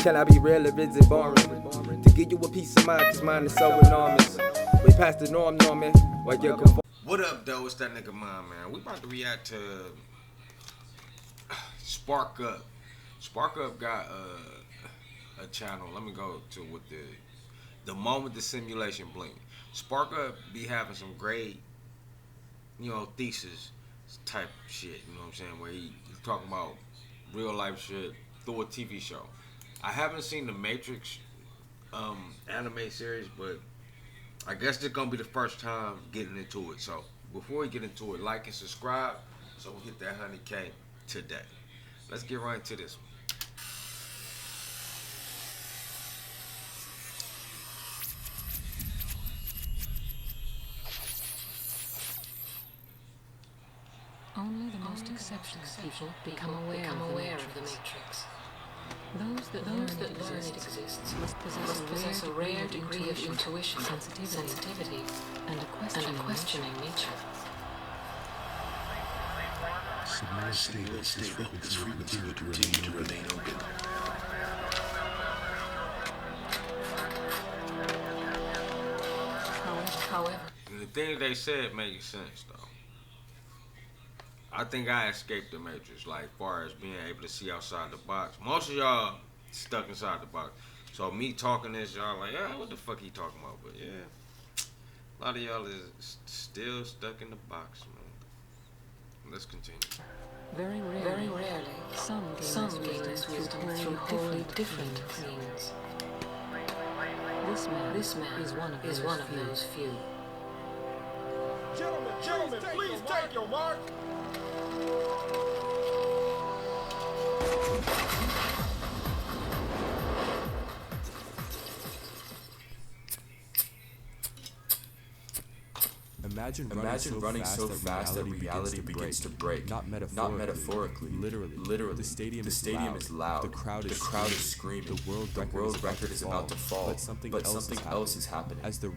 Can I be real or is it boring? To give you a peace of mind, cause mine is so enormous. Way past the norm, Norman. While you're conform. What up, though? It's that nigga Mom, man. We about to react to Sparkup. Sparkup got a channel. Let me go to what the moment the simulation blink. Sparkup be having some great, thesis type shit. You know what I'm saying? Where he's talking about real life shit through a TV show. I haven't seen the Matrix anime series, but I guess this gonna be the first time getting into it. So before we get into it, like and subscribe so we hit that 100K today. Let's get right into this one. Only the most exceptional people become aware of the Matrix. Those that learn it exists must possess a rare degree of intuition, sensitivity, and a questioning nature. Stable. This frequency will continue to remain open. However, And the things they said made sense, though. I think I escaped the Matrix, like far as being able to see outside the box. Most of y'all stuck inside the box. So me talking this, y'all like, yeah, what the fuck he talking about? But yeah, a lot of y'all is still stuck in the box, man. Let's continue. very rarely, some gain this wisdom through wholly different means. This man is one of those few. Gentlemen, please take your mark. Imagine running so fast that reality begins to break. Not metaphorically. Literally. The stadium is loud. The crowd is screaming. The world record is about to fall. But something else is happening. As the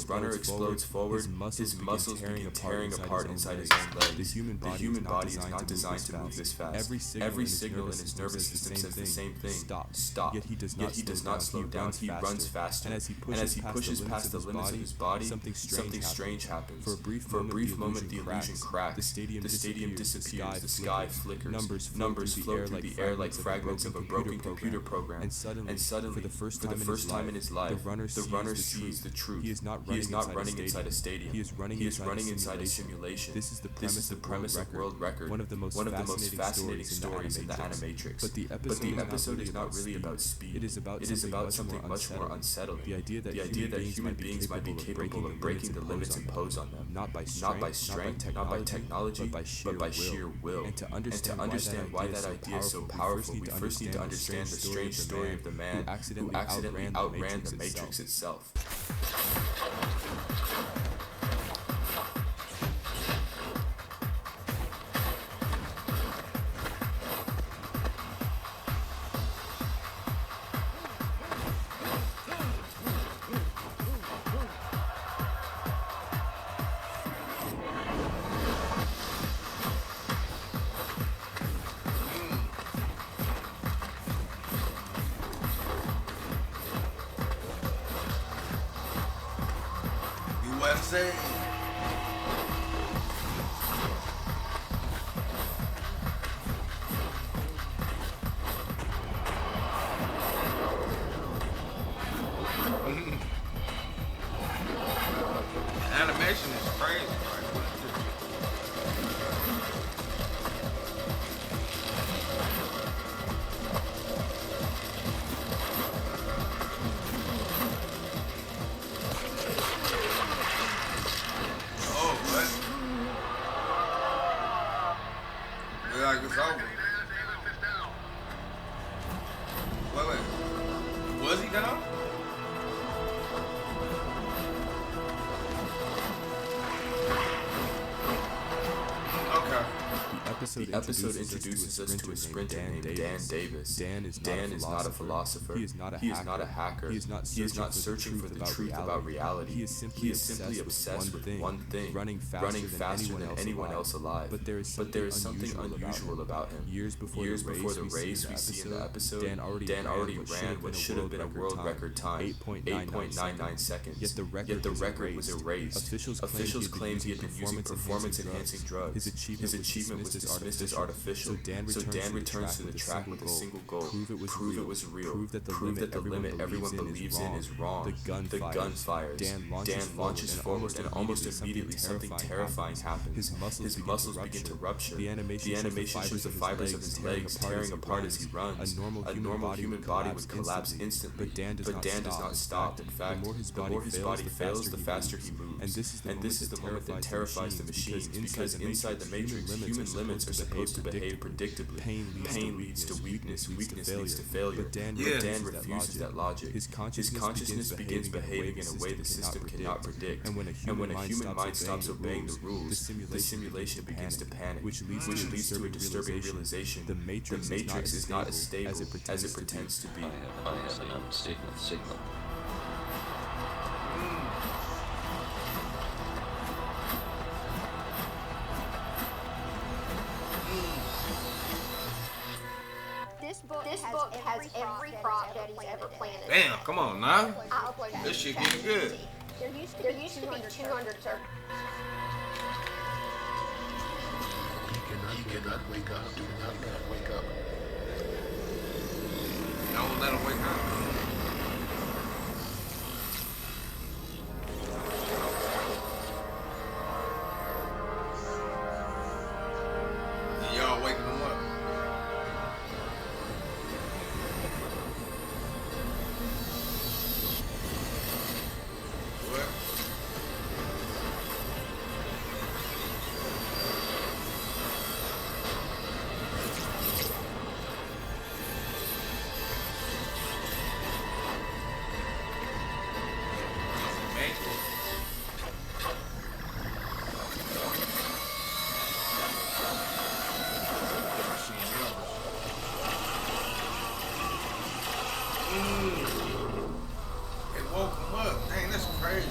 runner explodes forward, his muscles begin tearing apart inside his own legs. The human body is not designed to move this fast. Every signal in his nervous system says the same thing. Stop. Yet he does not slow down. He runs faster. And as he pushes past the limits of his body, something strange happens. For a brief moment, the illusion cracks. The stadium disappears. The sky flickers. Numbers float through the air like fragments of a broken computer program. And suddenly, for the first time in his life, the runner sees the truth. He is not running inside a stadium. He is running inside a simulation. This is the premise of World Record, one of the most fascinating stories in the animatrix. But the episode is not really about speed. It is about something much more unsettling. The idea that human beings might be capable of breaking the limits imposed on them. Not by strength, not by technology, but by sheer will. And to understand why that idea is so powerful, we first need to understand the strange story of the man who accidentally outran the Matrix itself. USA. Animation is crazy, right? The episode introduces us to a sprinter named Dan Davis. Dan is not a philosopher. He is not a hacker. He is not searching for the truth about reality. He is simply obsessed with one thing, running faster than anyone else alive. But there is something unusual about him. Years before the race we see in the episode, Dan already ran what should have been a world record time, 8.99 seconds. Yet the record was erased. Officials claimed he had been using performance-enhancing drugs. His achievement was dismissed as artificial. So Dan returns to the track with a single goal: prove it was real. Prove that the limit everyone believes in is wrong. The gun fires. Dan launches forward, and almost immediately something terrifying happens. His muscles begin to rupture. The animation shows the fibers of his legs tearing apart as he runs. A normal human body would collapse instantly, but Dan does not stop. In fact, the more his body fails, the faster he moves. And this is the moment that terrifies the machines, because inside the Matrix, human limits are supposed to behave predictably. Pain leads to weakness, weakness leads to failure. But Dan refuses that logic. His consciousness begins behaving in a way the system cannot predict. And when a human mind stops obeying the rules, the simulation begins to panic, which leads to a disturbing realization: the Matrix is not as stable as it pretends to be. I have an unstable signal. This book has every prop that he's ever planted. Damn, come on now. I'll upload that. This shit getting good. There used to be 200 circles. He cannot wake up. Do not let him wake up. Don't let him wake up. Y'all waking him up. What? It woke him up. Dang, that's crazy.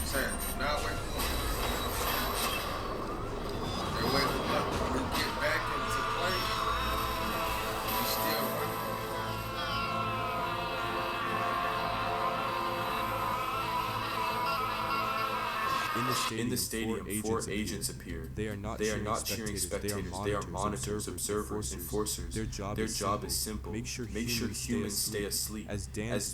Say, not wake him up. They wake him up. When we get back into play, he's still running. In the stadium, four agents appear. They are not cheering spectators. They are monitors, observers, enforcers. Their job is simple: make sure humans stay asleep. As Dan's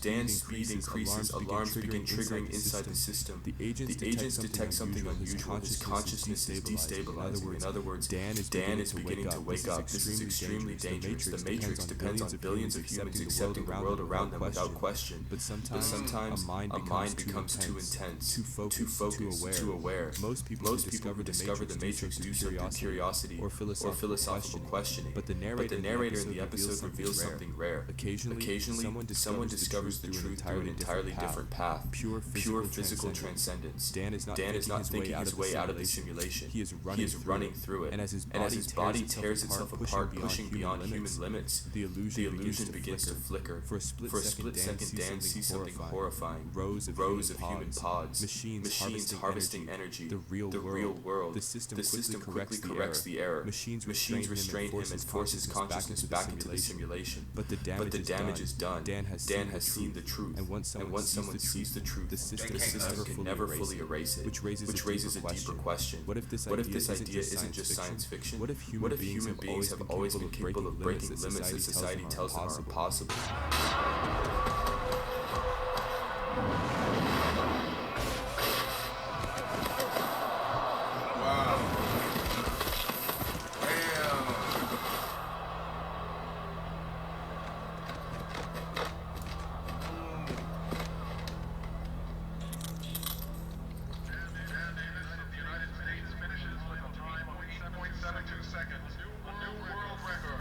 speed increases, alarms begin triggering inside the system. The agents detect something unusual. His consciousness is destabilizing. In other words, Dan is beginning to wake up. This is extremely dangerous. The Matrix depends on billions of humans accepting the world around them without question. But sometimes a mind becomes too intense, too focused, too aware. Most people who discover the Matrix do so through curiosity or philosophical questioning. But the narrator in the episode reveals something rare. Occasionally, someone discovers the truth through an entirely different path: pure physical transcendence. Dan is not thinking his way out of the simulation. He is running through it. And as his body tears itself apart, pushing beyond human limits, the illusion begins to flicker. For a split second, Dan sees something horrifying: rows of human pods, machines harvesting energy, the real world. The system quickly corrects the error. Machines restrain him and force his consciousness back into the simulation. But the damage is done. Dan has seen the truth. And once someone sees the truth, the system can never fully erase it. Which raises a deeper question. What if this idea isn't just science fiction? What if human beings have always been capable of breaking limits that society tells them are impossible?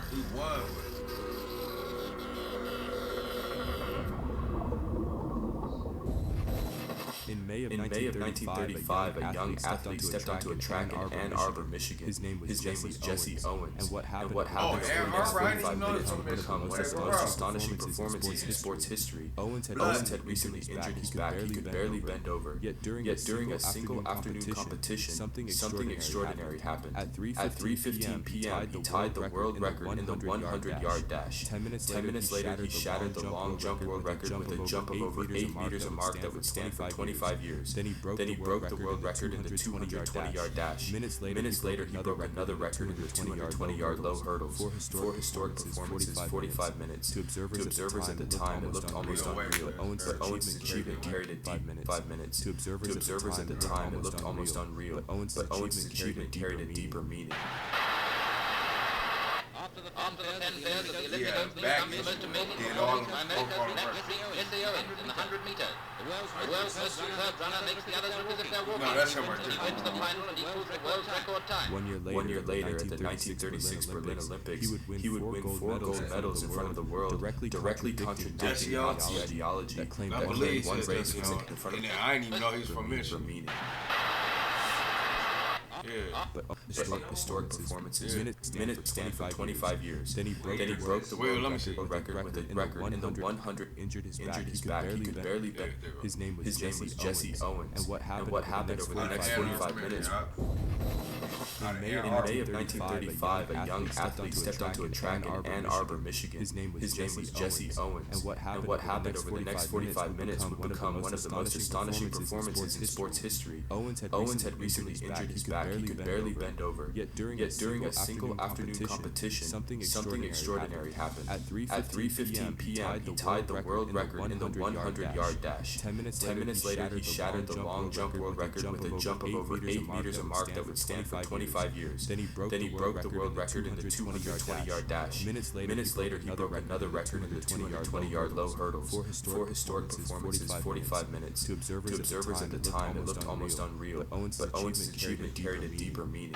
He was. 1935, a young athlete stepped onto a track in Ann Arbor, Michigan. His name was Jesse Owens. And what happened over the next 45 minutes would become one of the most astonishing performances in sports history. Owens had recently injured his back. He could barely bend over. Yet during a single afternoon competition, something extraordinary happened. At 3:15 p.m., he tied the world record in the 100-yard dash. 10 minutes later, he shattered the long jump world record with a jump of over 8 meters, a mark that would stand for 25 years. Then he broke the world record in the 220-yard dash. Minutes later, he broke another record in the 220-yard low hurdles. Four historic performances, 45 minutes. To observers at the time, it looked almost unreal. But Owens' achievement carried a deep 5 minutes. To observers at the time, it looked almost unreal. But Owens' achievement carried a deeper meaning. After the 10 pairs of the Olympic opening comes the most amazing performance by America's Jesse Owens in the 100 meters. The world's most superb runner makes the others look as if they're walking. He wins the final and equals the world record time. 1 year later, at the 1936 Berlin Olympics, he would win 4 gold medals in front of the world, directly contradicting Nazi ideology that claimed one race was in front of I didn't even know he was from Michigan. Yeah. But historic performances, minutes stand for 25 years. Then he broke the world record with a record in the 100. Injured his back. He could barely bend. His name was Jesse Owens. And what happened over the next 45 minutes? In May of 1935, a young athlete stepped onto a track in Ann Arbor, Michigan. His name was Jesse Owens. And what happened over the next 45 minutes would become one of the most astonishing performances in sports history. Owens had recently injured his back. He could barely bend over. Yet during a single afternoon competition, something extraordinary happened. At 3:15 p.m., he tied the world record in the 100-yard dash. 10 minutes later, he shattered the long jump world record with a jump of over 8 meters, a mark that would stand for 25 years. Then he broke the world record in the 220-yard dash. Minutes later, he broke another record in the 220-yard low hurdles. Four historic performances, 45 minutes. To observers at the time, it looked almost unreal. But Owens' achievement carried a deeper meaning.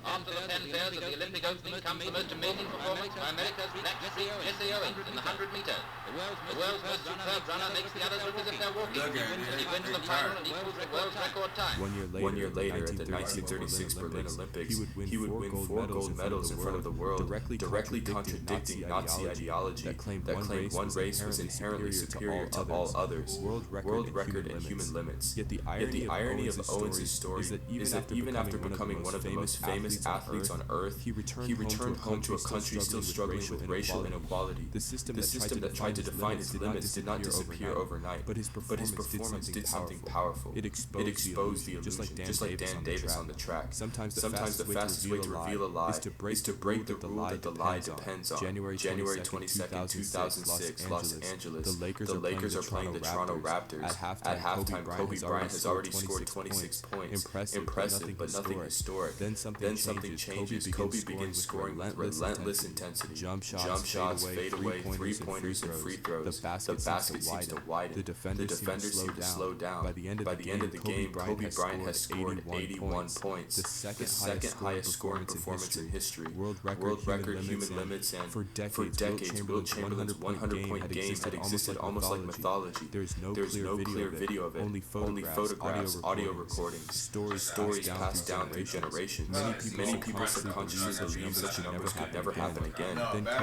After the 10 pairs of the Olympic opening comes the most amazing performance by America's Jesse Owens in the 100 meters. The world's most superb runner makes the others look as if they're walking. He wins the final and equals the world record time. 1 year later, at the 1936 Berlin Olympics, he would win 4 gold medals in front of the world, directly contradicting Nazi ideology that claimed one race was inherently superior to all others. World record in human limits. Yet the irony of Owens' story is that even after becoming one of the most famous athletes on Earth, he returned home to a country still struggling with racial inequality. The system that tried to define his limits did not disappear overnight, but his performance did something powerful. It exposed the illusion, just like Dan Davis on the track. Sometimes the fastest way to reveal a lie is to break the rule that the lie depends on. January 22nd, 2006, Los Angeles. The Lakers are playing the Toronto Raptors. At halftime, Kobe Bryant has already scored 26 points. Impressive, but nothing historic. Then something changes. Kobe begins scoring with relentless intensity. Jump shots, fade away, three-pointers, and free throws. The basket seems to widen. The defenders seem to slow down. By the end of the game, Kobe Bryant has scored 81 points, the second highest scoring performance in history. World record human limits, and for decades, Wilt Chamberlain's 100-point game had existed almost like mythology. There's no clear video of it, only photographs, audio recordings, stories passed down through generations. Many people subconsciously believed such numbers could never happen again.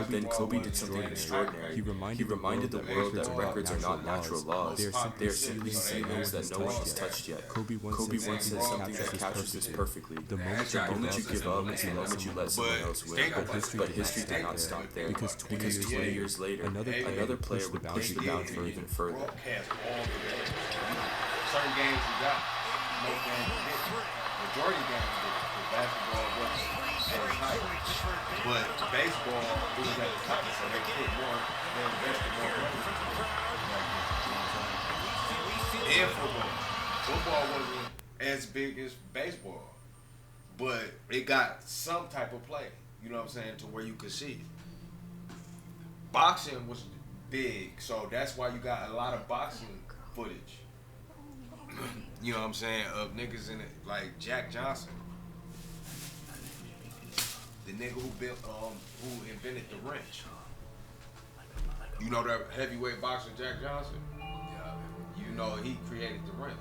Then Kobe did something extraordinary. He reminded the world that records are not natural laws. They are simply signals that no one has touched yet. Kobe once said something that captures this perfectly. The moment you give up is the moment you let someone else win. But history did not stop there. Because 20 years later, another player would push the boundary even further. Certain games you got, most games you didn't. Majority games you didn't. Basketball wasn't as high. But baseball, it was at the top, so they put more, they invested more money. And football. Football wasn't as big as baseball. But it got some type of play, you know what I'm saying, to where you could see. Boxing was big, so that's why you got a lot of boxing footage. You know what I'm saying, of niggas in it, like Jack Johnson. The nigga who invented the wrench. You know that heavyweight boxer Jack Johnson? You know, he created the wrench.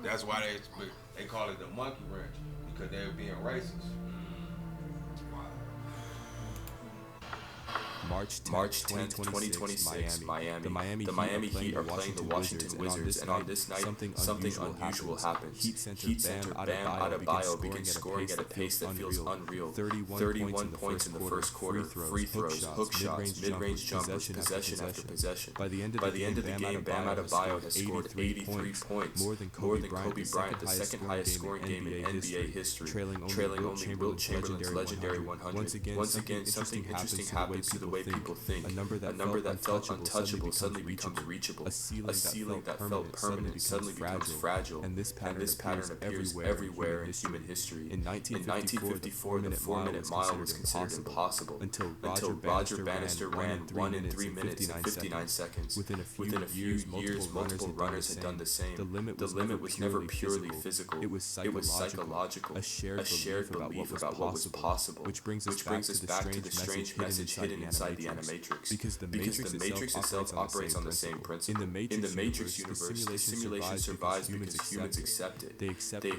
That's why they call it the monkey wrench, because they were being racist. March 10th, 2026, Miami. The Miami Heat are playing the Washington Wizards, and on this night, something unusual happens. Heat center Bam Adebayo begins scoring at a pace that feels unreal. 31 points in the first quarter, free throws, hook shots, mid-range jumpers, possession after possession. By the end of the game, Bam Adebayo has scored 83 points, more than Kobe Bryant, the second highest scoring game in NBA history, trailing only Wilt Chamberlain's legendary 100. Once again, something interesting happens to the way people think. A number that felt untouchable suddenly becomes reachable. A ceiling that felt permanent suddenly becomes fragile. And this pattern appears everywhere in human history. In 1954, the 4-minute mile was considered impossible until Roger Bannister ran 1 in 3 minutes and 59 seconds. Within a few years, multiple runners had done the same. The limit was never purely physical. It was psychological, a shared belief about what was possible, which brings us back to the strange message hidden inside the animatrix. Because the matrix itself operates on the same principle. In the Matrix universe, the simulation survives because humans accept it. They accept the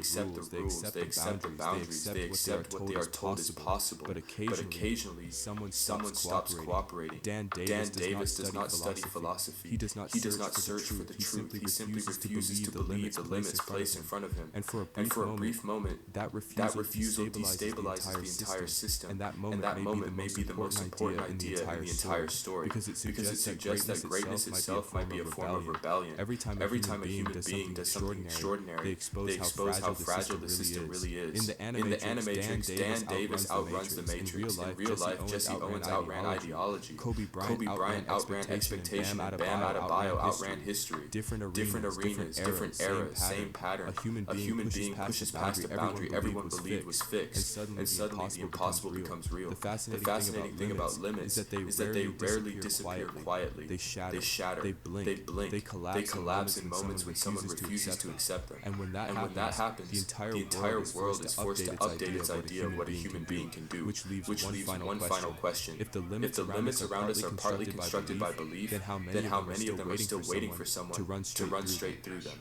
rules, they accept the boundaries, they accept what they are told is possible. But occasionally, someone stops cooperating. Dan Davis does not study philosophy. He does not search for the truth. He simply refuses to believe the limits placed in front of him. And for a brief moment, that refusal destabilizes the entire system. And that moment may be the most important idea in the entire story, because it suggests that greatness itself might be a form of rebellion. Every time a human being does something extraordinary, they expose how fragile the system really is. In the Animatrix, Dan Davis outruns the Matrix. In real life, Jesse Owens outran ideology. Kobe Bryant outran expectation, and Bam Adebayo outran history. Different arenas, different eras, same pattern. A human being pushes past a boundary everyone believed was fixed, and suddenly the impossible becomes real. The fascinating thing about limits is that they rarely disappear quietly. They shatter, they blink, they collapse in moments when someone refuses to accept them. And when that happens, the entire world is forced to update its idea of what a human being can do, which leaves one final question. If the limits around us are partly constructed by belief, then how many of them are still waiting for someone to run straight through them?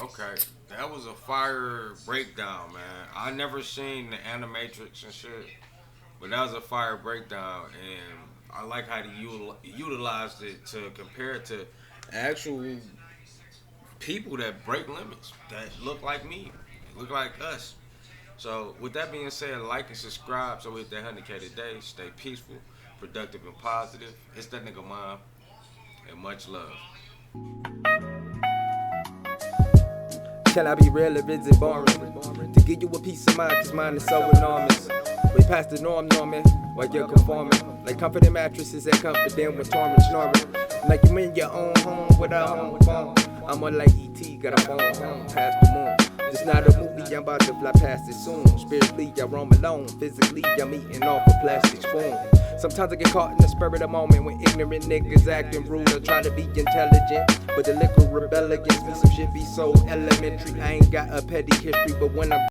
Okay, that was a fire breakdown, man. I never seen the Animatrix and shit, but that was a fire breakdown, and I like how they utilized it to compare it to actual people that break limits, that look like me, look like us. So with that being said, like and subscribe so we hit that 100K today. Stay peaceful, productive, and positive. It's that nigga Mom, and much love. Can I be real or is it boring? To give you a peace of mind, cause mine is so enormous. Way past the norm, Norman, while you're conforming. Like comforting mattresses that comfort them when torment snoring. Like you in your own home without home phone. I'm more like E.T., got a phone home past the moon. It's not a movie, I'm about to fly past it soon. Spiritually, I roam alone. Physically, I'm eating off a plastic spoon. Sometimes I get caught in the spur of the moment when ignorant niggas acting rude or try to be intelligent. But the liquor rebel against me, some shit be so elementary. I ain't got a petty history, but when I'm